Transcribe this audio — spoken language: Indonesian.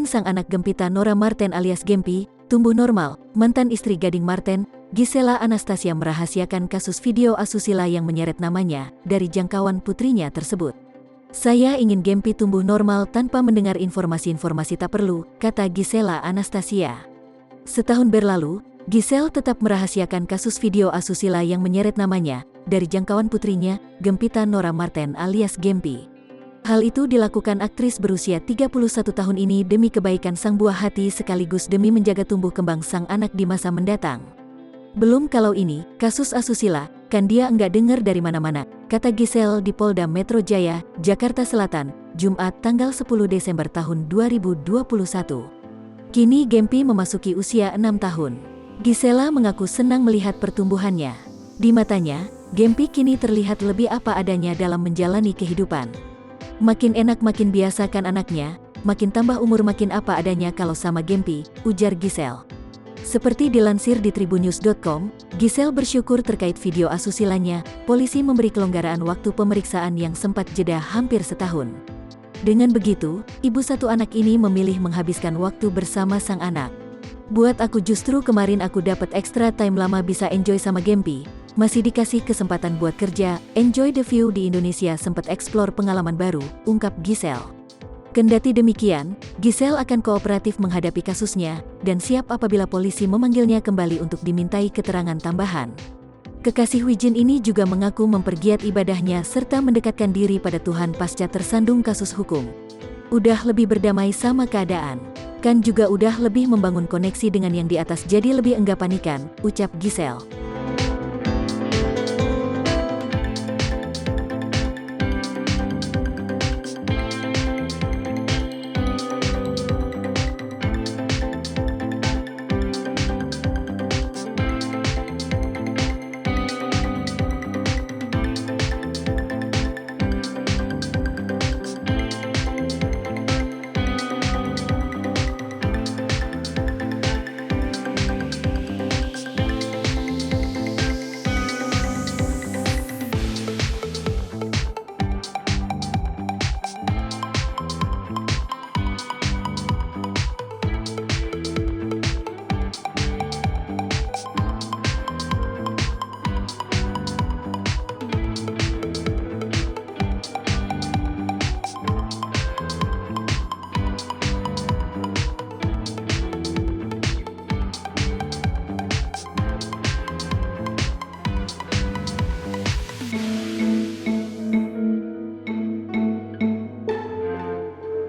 Gading sang anak Gempita Nora Marten alias Gempi, tumbuh normal. Mantan istri Gading Marten, Gisela Anastasia merahasiakan kasus video asusila yang menyeret namanya dari jangkauan putrinya tersebut. "Saya ingin Gempi tumbuh normal tanpa mendengar informasi-informasi tak perlu," kata Gisela Anastasia. Setahun berlalu, Giselle tetap merahasiakan kasus video asusila yang menyeret namanya dari jangkauan putrinya, Gempita Nora Marten alias Gempi. Hal itu dilakukan aktris berusia 31 tahun ini demi kebaikan sang buah hati sekaligus demi menjaga tumbuh kembang sang anak di masa mendatang. "Belum kalau ini, kasus asusila, kan dia enggak dengar dari mana-mana," kata Giselle di Polda Metro Jaya, Jakarta Selatan, Jumat tanggal 10 Desember tahun 2021. Kini Gempi memasuki usia 6 tahun. Gisela mengaku senang melihat pertumbuhannya. Di matanya, Gempi kini terlihat lebih apa adanya dalam menjalani kehidupan. "Makin enak makin biasa kan anaknya, makin tambah umur makin apa adanya kalau sama Gempi," ujar Giselle. Seperti dilansir di tribunnews.com, Giselle bersyukur terkait video asusilanya, polisi memberi kelonggaran waktu pemeriksaan yang sempat jeda hampir setahun. Dengan begitu, ibu satu anak ini memilih menghabiskan waktu bersama sang anak. "Buat aku justru kemarin aku dapat extra time lama bisa enjoy sama Gempi. Masih dikasih kesempatan buat kerja, enjoy the view di Indonesia sempat explore pengalaman baru," ungkap Giselle. Kendati demikian, Giselle akan kooperatif menghadapi kasusnya, dan siap apabila polisi memanggilnya kembali untuk dimintai keterangan tambahan. Kekasih Wijin ini juga mengaku mempergiat ibadahnya serta mendekatkan diri pada Tuhan pasca tersandung kasus hukum. "Udah lebih berdamai sama keadaan. Kan juga udah lebih membangun koneksi dengan yang di atas jadi lebih enggak panikan," ucap Giselle.